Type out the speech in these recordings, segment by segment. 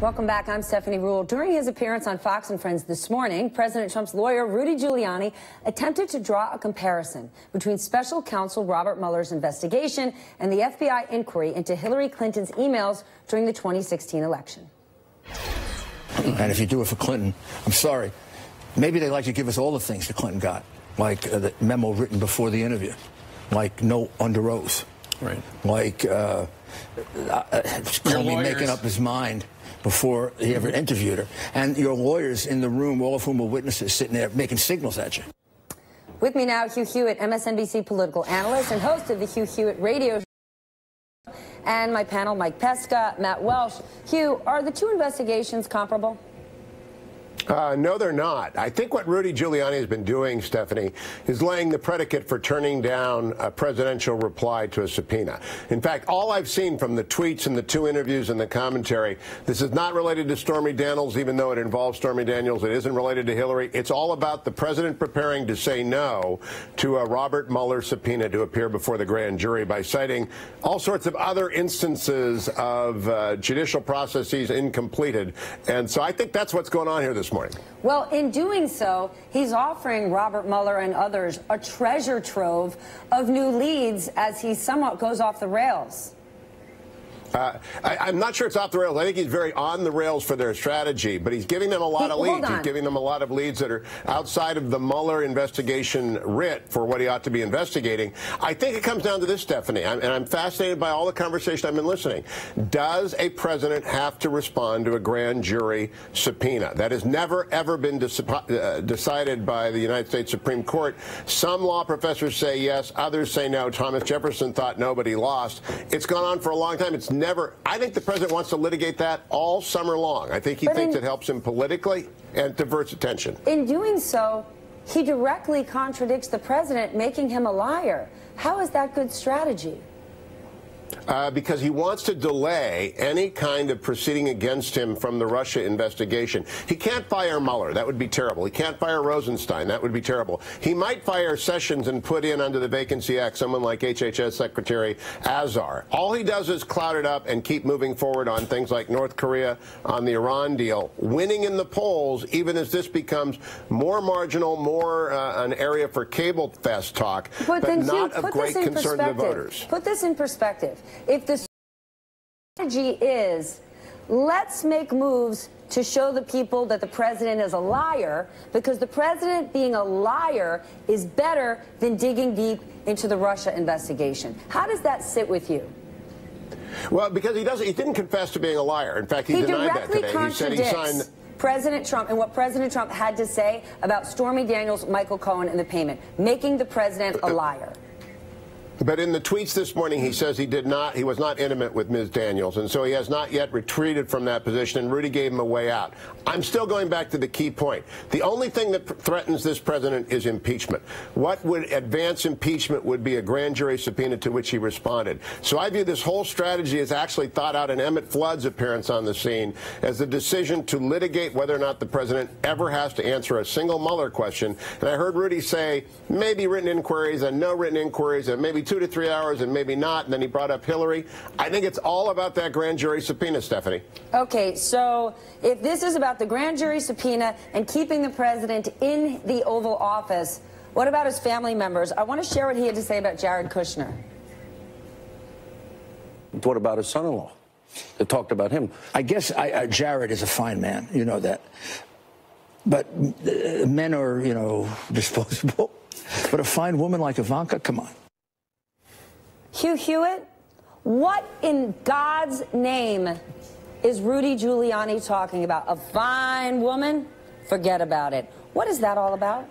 Welcome back. I'm Stephanie Ruhle. During his appearance on Fox and Friends this morning, President Trump's lawyer, Rudy Giuliani, attempted to draw a comparison between special counsel Robert Mueller's investigation and the FBI inquiry into Hillary Clinton's emails during the 2016 election. And if you do it for Clinton, I'm sorry, maybe they like to give us all the things that Clinton got, like the memo written before the interview, like no under oath, right? Like Comey making up his mind before he ever interviewed her, and your lawyers in the room, all of whom were witnesses, sitting there making signals at you. With me now, Hugh Hewitt, MSNBC political analyst and host of the Hugh Hewitt radio show, and my panel, Mike Pesca, Matt Welsh. Hugh, are the two investigations comparable? No, they're not. I think what Rudy Giuliani has been doing, Stephanie, is laying the predicate for turning down a presidential reply to a subpoena. In fact, all I've seen from the tweets and the two interviews and the commentary, this is not related to Stormy Daniels, even though it involves Stormy Daniels. It isn't related to Hillary. It's all about the president preparing to say no to a Robert Mueller subpoena to appear before the grand jury by citing all sorts of other instances of judicial processes incompleted. And so I think that's what's going on here this morning. Well, in doing so, he's offering Robert Mueller and others a treasure trove of new leads as he somewhat goes off the rails. I'm not sure it's off the rails. I think he's very on the rails for their strategy, but he's giving them a lot of leads. He's giving them a lot of leads that are outside of the Mueller investigation writ for what he ought to be investigating. I think it comes down to this, Stephanie, and I'm fascinated by all the conversation I've been listening. Does a president have to respond to a grand jury subpoena? That has never, ever been decided by the United States Supreme Court. Some law professors say yes, others say no. Thomas Jefferson thought no, but he lost. It's gone on for a long time. It's never. I think the president wants to litigate that all summer long. I think he thinks it helps him politically and diverts attention. In doing so, he directly contradicts the president, making him a liar. How is that good strategy? Because he wants to delay any kind of proceeding against him from the Russia investigation. He can't fire Mueller. That would be terrible. He can't fire Rosenstein. That would be terrible. He might fire Sessions and put in under the Vacancy Act someone like HHS Secretary Azar. All he does is cloud it up and keep moving forward on things like North Korea, on the Iran deal, winning in the polls, even as this becomes more marginal, more an area for cable fest talk, but not of great concern to voters. Put this in perspective. If the strategy is, let's make moves to show the people that the president is a liar, because the president being a liar is better than digging deep into the Russia investigation. How does that sit with you? Well, because he didn't confess to being a liar. In fact, he denied that today. He said he signed President Trump and what President Trump had to say about Stormy Daniels, Michael Cohen, and the payment, making the president a liar. But in the tweets this morning, he says he was not intimate with Ms. Daniels, and so he has not yet retreated from that position, and Rudy gave him a way out. I'm still going back to the key point. The only thing that threatens this president is impeachment. What would advance impeachment would be a grand jury subpoena to which he responded. So I view this whole strategy as actually thought out in Emmett Flood's appearance on the scene as the decision to litigate whether or not the president ever has to answer a single Mueller question. And I heard Rudy say maybe written inquiries and no written inquiries and maybe 2 to 3 hours and maybe not, and then he brought up Hillary. I think it's all about that grand jury subpoena, Stephanie. Okay, so if this is about the grand jury subpoena and keeping the president in the Oval Office, what about his family members? I want to share what he had to say about Jared Kushner. What about his son-in-law? They talked about him. I guess Jared is a fine man, you know that. But men are, you know, disposable. But a fine woman like Ivanka, come on. Hugh Hewitt, what in God's name is Rudy Giuliani talking about? A fine woman? Forget about it. What is that all about?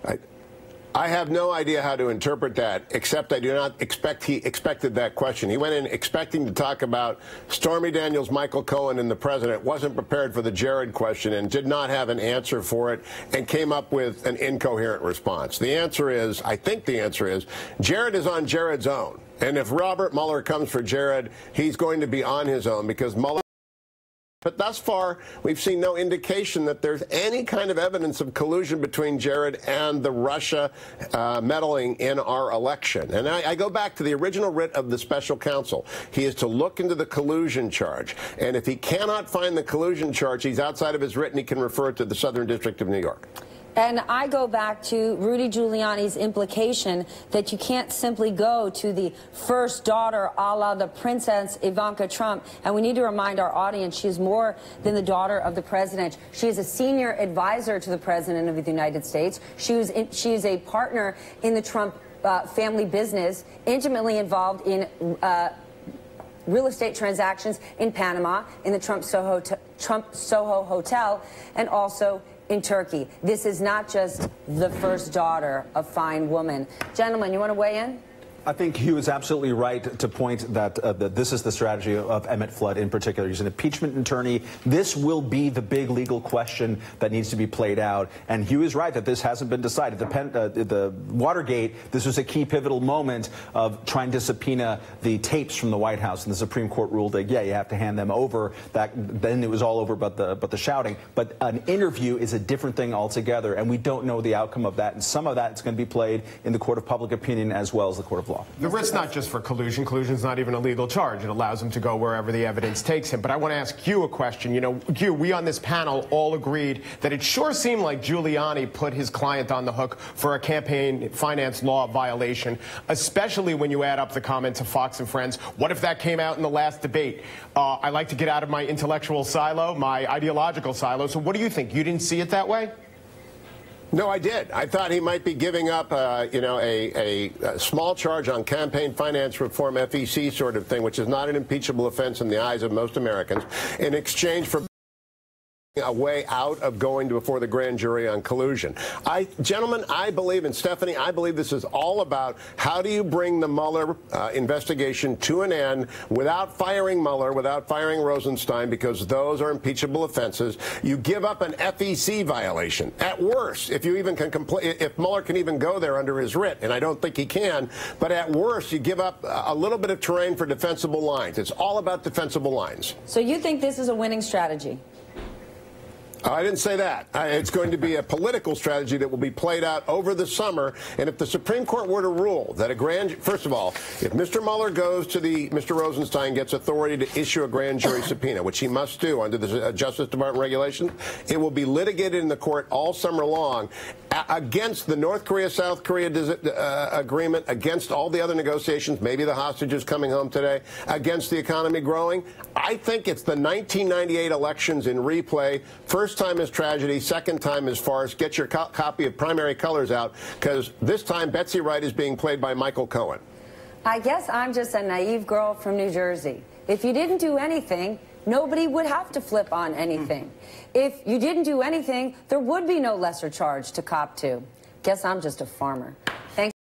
I have no idea how to interpret that, except I do not expect he expected that question. He went in expecting to talk about Stormy Daniels, Michael Cohen, and the president, wasn't prepared for the Jared question and did not have an answer for it and came up with an incoherent response. The answer is, I think the answer is, Jared is on Jared's own. And if Robert Mueller comes for Jared, he's going to be on his own because Mueller But thus far, we've seen no indication that there's any kind of evidence of collusion between Jared and the Russia meddling in our election. And I go back to the original writ of the special counsel. He is to look into the collusion charge. And if he cannot find the collusion charge, he's outside of his writ and he can refer it to the Southern District of New York. And I go back to Rudy Giuliani's implication that you can't simply go to the first daughter a la the Princess Ivanka Trump. And we need to remind our audience she is more than the daughter of the president. She is a senior advisor to the president of the United States. She is a partner in the Trump family business, intimately involved in real estate transactions in Panama, in the Trump Soho Hotel, and also in Turkey. This is not just the first daughter of fine woman. Gentlemen, you want to weigh in? I think Hugh is absolutely right to point that this is the strategy of Emmett Flood in particular. He's an impeachment attorney. This will be the big legal question that needs to be played out. And Hugh is right that this hasn't been decided. The Watergate, this was a key pivotal moment of trying to subpoena the tapes from the White House. And the Supreme Court ruled that, yeah, you have to hand them over. Then it was all over but the shouting. But an interview is a different thing altogether. And we don't know the outcome of that. And some of that is going to be played in the court of public opinion as well as the court of law. The risk's not just for collusion. Collusion's not even a legal charge. It allows him to go wherever the evidence takes him. But I want to ask Hugh a question. You know, Hugh, we on this panel all agreed that it sure seemed like Giuliani put his client on the hook for a campaign finance law violation, especially when you add up the comments of Fox and Friends. What if that came out in the last debate? I like to get out of my intellectual silo, my ideological silo. So what do you think? You didn't see it that way? No, I did. I thought he might be giving up, a small charge on campaign finance reform, FEC sort of thing, which is not an impeachable offense in the eyes of most Americans, in exchange for a way out of going before the grand jury on collusion. Gentlemen, I believe, and Stephanie, I believe this is all about how do you bring the Mueller investigation to an end without firing Mueller, without firing Rosenstein, because those are impeachable offenses. You give up an FEC violation. At worst, if you even can if Mueller can even go there under his writ, and I don't think he can, but at worst, you give up a little bit of terrain for defensible lines. It's all about defensible lines. So you think this is a winning strategy? I didn't say that. It's going to be a political strategy that will be played out over the summer. And if the Supreme Court were to rule that first of all, if Mr. Mueller goes to Mr. Rosenstein gets authority to issue a grand jury subpoena, which he must do under the Justice Department regulations, it will be litigated in the court all summer long against the North Korea-South Korea agreement, against all the other negotiations, maybe the hostages coming home today, against the economy growing. I think it's the 1998 elections in replay. First time is tragedy, second time is farce. Get your copy of Primary Colors out, because this time Betsy Wright is being played by Michael Cohen. I guess I'm just a naive girl from New Jersey. If you didn't do anything, nobody would have to flip on anything. If you didn't do anything, there would be no lesser charge to cop to. Guess I'm just a farmer.